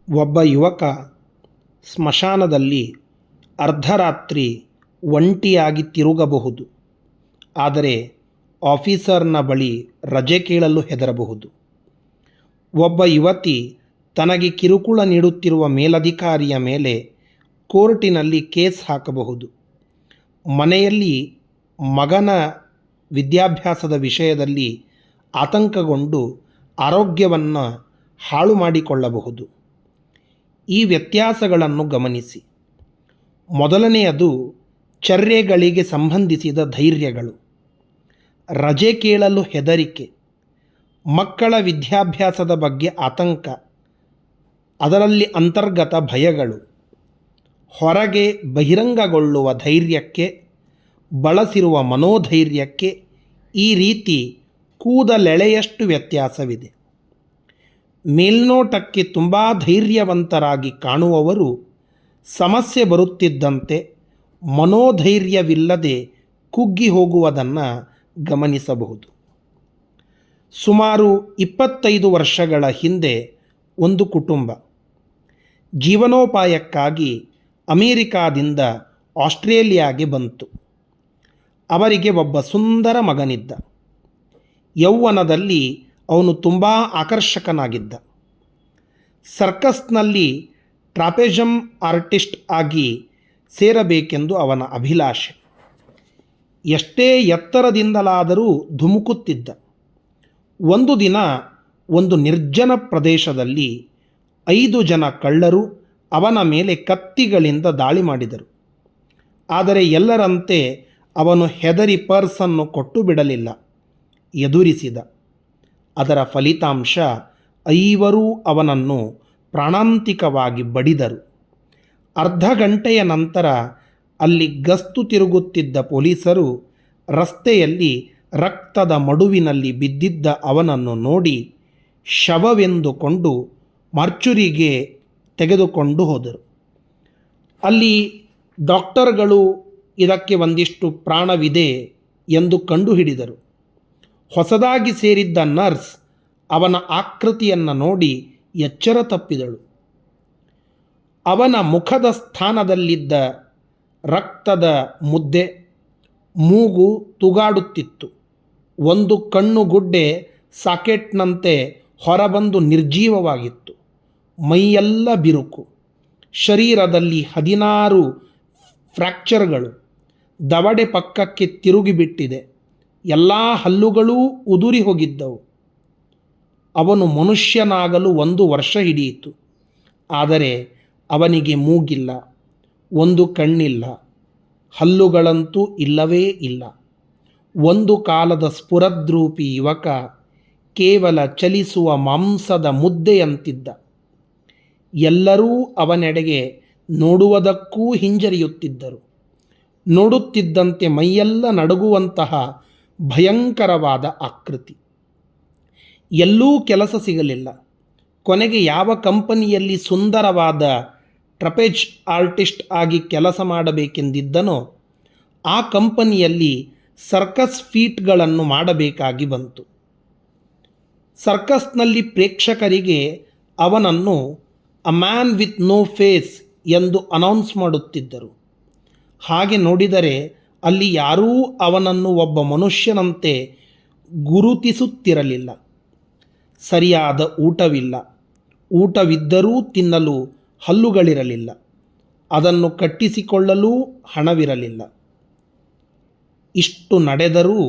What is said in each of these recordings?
ಒಬ್ಬ ಯುವಕ ಸ್ಮಶಾನದಲ್ಲಿ ಅರ್ಧರಾತ್ರಿ ಒಂಟಿಯಾಗಿ ತಿರುಗಬಹುದು. ಆದರೆ ಆಫೀಸರ್ನ ಬಳಿ ರಜೆ ಕೇಳಲು ಹೆದರಬಹುದು. ಒಬ್ಬ ಯುವತಿ ತನಗೆ ಕಿರುಕುಳ ನೀಡುತ್ತಿರುವ ಮೇಲಧಿಕಾರಿಯ ಮೇಲೆ ಕೋರ್ಟಿನಲ್ಲಿ ಕೇಸ್ ಹಾಕಬಹುದು. ಮನೆಯಲ್ಲಿ ಮಗನ ವಿದ್ಯಾಭ್ಯಾಸದ ವಿಷಯದಲ್ಲಿ ಆತಂಕಗೊಂಡು ಆರೋಗ್ಯವನ್ನು ಹಾಳು ಮಾಡಿಕೊಳ್ಳಬಹುದು. ಈ ವ್ಯತ್ಯಾಸಗಳನ್ನು ಗಮನಿಸಿ. ಮೊದಲನೆಯದು ಚರ್ಯೆಗಳಿಗೆ ಸಂಬಂಧಿಸಿದ ಧೈರ್ಯಗಳು. ರಜೆ ಕೇಳಲು ಹೆದರಿಕೆ, ಮಕ್ಕಳ ವಿದ್ಯಾಭ್ಯಾಸದ ಬಗ್ಗೆ ಆತಂಕ, ಅದರಲ್ಲಿ ಅಂತರ್ಗತ ಭಯಗಳು. ಹೊರಗೆ ಬಹಿರಂಗಗೊಳ್ಳುವ ಧೈರ್ಯಕ್ಕೆ ಬಳಸಿರುವ ಮನೋಧೈರ್ಯಕ್ಕೆ ಈ ರೀತಿ ಕೂದಲೆಳೆಯಷ್ಟು ವ್ಯತ್ಯಾಸವಿದೆ. ಮೇಲ್ನೋಟಕ್ಕೆ ತುಂಬ ಧೈರ್ಯವಂತರಾಗಿ ಕಾಣುವವರು ಸಮಸ್ಯೆ ಬರುತ್ತಿದ್ದಂತೆ ಮನೋಧೈರ್ಯವಿಲ್ಲದೆ ಕುಗ್ಗಿ ಹೋಗುವುದನ್ನು ಗಮನಿಸಬಹುದು. ಸುಮಾರು 25 ವರ್ಷಗಳ ಹಿಂದೆ ಒಂದು ಕುಟುಂಬ ಜೀವನೋಪಾಯಕ್ಕಾಗಿ ಅಮೇರಿಕಾದಿಂದ ಆಸ್ಟ್ರೇಲಿಯಾಗೆ ಬಂತು. ಅವರಿಗೆ ಒಬ್ಬ ಸುಂದರ ಮಗನಿದ್ದ. ಯೌವನದಲ್ಲಿ ಅವನು ತುಂಬ ಆಕರ್ಷಕನಾಗಿದ್ದ. ಸರ್ಕಸ್ನಲ್ಲಿ ಟ್ರಾಪೆಜಮ್ ಆರ್ಟಿಸ್ಟ್ ಆಗಿ ಸೇರಬೇಕೆಂದು ಅವನ ಅಭಿಲಾಷೆ. ಎಷ್ಟೇ ಎತ್ತರದಿಂದಲಾದರೂ ಧುಮುಕುತ್ತಿದ್ದ. ಒಂದು ದಿನ ಒಂದು ನಿರ್ಜನ ಪ್ರದೇಶದಲ್ಲಿ 5 ಜನ ಕಳ್ಳರು ಅವನ ಮೇಲೆ ಕತ್ತಿಗಳಿಂದ ದಾಳಿ ಮಾಡಿದರು. ಆದರೆ ಎಲ್ಲರಂತೆ ಅವನು ಹೆದರಿ ಪರ್ಸನ್ನು ಕೊಟ್ಟು ಬಿಡಲಿಲ್ಲ, ಎದುರಿಸಿದ. ಅದರ ಫಲಿತಾಂಶ 5 ಅವನನ್ನು ಪ್ರಾಣಾಂತಿಕವಾಗಿ ಬಡಿದರು. ಅರ್ಧ ಗಂಟೆಯ ನಂತರ ಅಲ್ಲಿ ಗಸ್ತು ತಿರುಗುತ್ತಿದ್ದ ಪೊಲೀಸರು ರಸ್ತೆಯಲ್ಲಿ ರಕ್ತದ ಮಡುವಿನಲ್ಲಿ ಬಿದ್ದಿದ್ದ ಅವನನ್ನು ನೋಡಿ ಶವವೆಂದುಕೊಂಡು ಮಾರ್ಚುರಿಗೆ ತೆಗೆದುಕೊಂಡು ಹೋದರು. ಅಲ್ಲಿ ಡಾಕ್ಟರ್ಗಳು ಇದಕ್ಕೆ ಒಂದಿಷ್ಟು ಪ್ರಾಣವಿದೆ ಎಂದು ಕಂಡುಹಿಡಿದರು. ಹೊಸದಾಗಿ ಸೇರಿದ್ದ ನರ್ಸ್ ಅವನ ಆಕೃತಿಯನ್ನು ನೋಡಿ ಎಚ್ಚರ ತಪ್ಪಿದಳು. ಅವನ ಮುಖದ ಸ್ಥಾನದಲ್ಲಿದ್ದ ರಕ್ತದ ಮುದ್ದೆ, ಮೂಗು ತೂಗಾಡುತ್ತಿತ್ತು. ಒಂದು ಕಣ್ಣುಗುಡ್ಡೆ ಸಾಕೆಟ್ನಂತೆ ಹೊರಬಂದು ನಿರ್ಜೀವವಾಗಿತ್ತು. ಮೈಯೆಲ್ಲ ಬಿರುಕು, ಶರೀರದಲ್ಲಿ 16 ಫ್ರ್ಯಾಕ್ಚರ್ಗಳು, ದವಡೆ ಪಕ್ಕಕ್ಕೆ ತಿರುಗಿಬಿಟ್ಟಿದೆ. ಎಲ್ಲ ಹಲ್ಲುಗಳೂ ಉದುರಿ ಹೋಗಿದ್ದವು. ಅವನು ಮನುಷ್ಯನಾಗಲು 1 ವರ್ಷ ಹಿಡಿಯಿತು. ಆದರೆ ಅವನಿಗೆ ಮೂಗಿಲ್ಲ, ಒಂದು ಕಣ್ಣಿಲ್ಲ, ಹಲ್ಲುಗಳಂತೂ ಇಲ್ಲವೇ ಇಲ್ಲ. ಒಂದು ಕಾಲದ ಸ್ಫುರದ್ರೂಪಿ ಯುವಕ ಕೇವಲ ಚಲಿಸುವ ಮಾಂಸದ ಮುದ್ದೆಯಂತಿದ್ದ. ಎಲ್ಲರೂ ಅವನೆಡೆಗೆ ನೋಡುವುದಕ್ಕೂ ಹಿಂಜರಿಯುತ್ತಿದ್ದರು. ನೋಡುತ್ತಿದ್ದಂತೆ ಮೈಯೆಲ್ಲ ನಡುಗುವಂತಹ ಭಯಂಕರವಾದ ಆಕೃತಿ. ಎಲ್ಲೂ ಕೆಲಸ ಸಿಗಲಿಲ್ಲ. ಕೊನೆಗೆ ಯಾವ ಕಂಪನಿಯಲ್ಲಿ ಸುಂದರವಾದ ಟ್ರಪೆಜ್ ಆರ್ಟಿಸ್ಟ್ ಆಗಿ ಕೆಲಸ ಮಾಡಬೇಕೆಂದಿದ್ದನೋ ಆ ಕಂಪನಿಯಲ್ಲಿ ಸರ್ಕಸ್ ಫೀಟ್ಗಳನ್ನು ಮಾಡಬೇಕಾಗಿ ಬಂತು. ಸರ್ಕಸ್ನಲ್ಲಿ ಪ್ರೇಕ್ಷಕರಿಗೆ ಅವನನ್ನು a man with no face ಎಂದು ಅನೌನ್ಸ್ ಮಾಡುತ್ತಿದ್ದರು. ಹಾಗೆ ನೋಡಿದರೆ ಅಲ್ಲಿ ಯಾರೂ ಅವನನ್ನು ಒಬ್ಬ ಮನುಷ್ಯನಂತೆ ಗುರುತಿಸುತ್ತಿರಲಿಲ್ಲ. ಸರಿಯಾದ ಊಟವಿಲ್ಲ, ಊಟವಿದ್ದರೂ ತಿನ್ನಲು ಹಲ್ಲುಗಳಿರಲಿಲ್ಲ, ಅದನ್ನು ಕಟ್ಟಿಸಿಕೊಳ್ಳಲೂ ಹಣವಿರಲಿಲ್ಲ. ಇಷ್ಟು ನಡೆದರೂ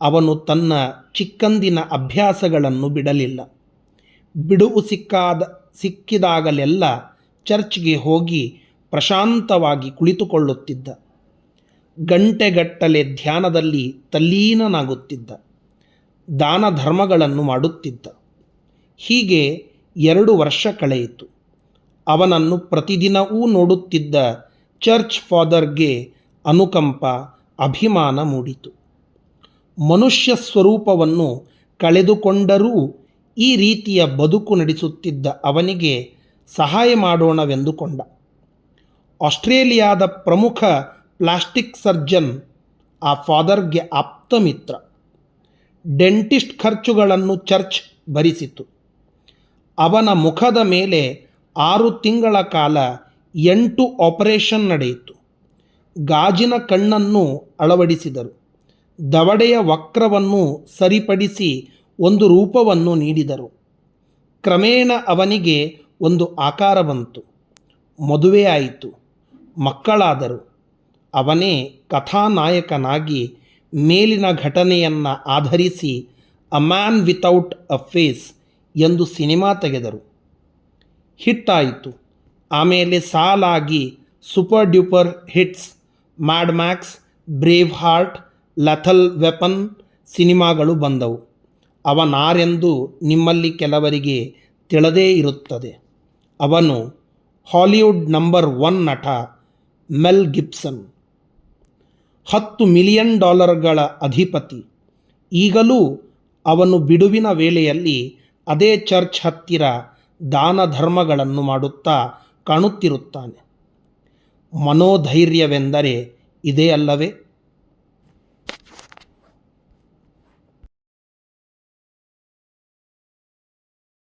ಅವನು ತನ್ನ ಚಿಕ್ಕಂದಿನ ಅಭ್ಯಾಸಗಳನ್ನು ಬಿಡಲಿಲ್ಲ. ಬಿಡುವು ಸಿಕ್ಕಿದಾಗಲೆಲ್ಲ ಚರ್ಚ್ಗೆ ಹೋಗಿ ಪ್ರಶಾಂತವಾಗಿ ಕುಳಿತುಕೊಳ್ಳುತ್ತಿದ್ದ. ಗಂಟೆಗಟ್ಟಲೆ ಧ್ಯಾನದಲ್ಲಿ ತಲ್ಲೀನನಾಗುತ್ತಿದ್ದ. ದಾನ ಧರ್ಮಗಳನ್ನು ಮಾಡುತ್ತಿದ್ದ. ಹೀಗೆ 2 ವರ್ಷ ಕಳೆಯಿತು. ಅವನನ್ನು ಪ್ರತಿದಿನವೂ ನೋಡುತ್ತಿದ್ದ ಚರ್ಚ್ ಫಾದರ್ಗೆ ಅನುಕಂಪ, ಅಭಿಮಾನ ಮೂಡಿತು. ಮನುಷ್ಯ ಸ್ವರೂಪವನ್ನು ಕಳೆದುಕೊಂಡರೂ ಈ ರೀತಿಯ ಬದುಕು ನಡೆಸುತ್ತಿದ್ದ ಅವನಿಗೆ ಸಹಾಯ ಮಾಡೋಣವೆಂದುಕೊಂಡ. ಆಸ್ಟ್ರೇಲಿಯಾದ ಪ್ರಮುಖ ಪ್ಲಾಸ್ಟಿಕ್ ಸರ್ಜನ್ ಆ ಫಾದರ್ಗೆ ಆಪ್ತ ಮಿತ್ರ. ಡೆಂಟಿಸ್ಟ್ ಖರ್ಚುಗಳನ್ನು ಚರ್ಚ್ ಭರಿಸಿತು. ಅವನ ಮುಖದ ಮೇಲೆ 6 ತಿಂಗಳ ಕಾಲ 8 ಆಪರೇಷನ್ ನಡೆಯಿತು. ಗಾಜಿನ ಕಣ್ಣನ್ನು ಅಳವಡಿಸಿದರು. ದವಡೆಯ ವಕ್ರವನ್ನು ಸರಿಪಡಿಸಿ ಒಂದು ರೂಪವನ್ನು ನೀಡಿದರು. ಕ್ರಮೇಣ ಅವನಿಗೆ ಒಂದು ಆಕಾರ ಬಂತು. ಮದುವೆಯಾಯಿತು, ಮಕ್ಕಳಾದರು. ಅವನೇ ಕಥಾನಾಯಕನಾಗಿ ಮೇಲಿನ ಘಟನೆಯನ್ನು ಆಧರಿಸಿ a man without a face ಎಂದು ಸಿನಿಮಾ ತೆಗೆದರು. ಹಿಟ್ಟಾಯಿತು. ಆಮೇಲೆ ಸಾಲಾಗಿ super duper hits Mad Max, Braveheart, Lethal Weapon ಸಿನಿಮಾಗಳು ಬಂದವು. ಅವನಾರೆಂದು ನಿಮ್ಮಲ್ಲಿ ಕೆಲವರಿಗೆ ತಿಳಿದೇ ಇರುತ್ತದೆ. ಅವನು ಹಾಲಿವುಡ್ ನಂಬರ್ 1 ನಟ ಮೆಲ್ ಗಿಬ್ಸನ್. $10 ಮಿಲಿಯನ್ ಅಧಿಪತಿ. ಈಗಲೂ ಅವನು ಬಿಡುವಿನ ವೇಳೆಯಲ್ಲಿ ಅದೇ ಚರ್ಚ್ ಹತ್ತಿರ ದಾನ ಧರ್ಮಗಳನ್ನು ಮಾಡುತ್ತಾ ಕಾಣುತ್ತಿರುತ್ತಾನೆ. ಮನೋಧೈರ್ಯವೆಂದರೆ ಇದೇ ಅಲ್ಲವೇ?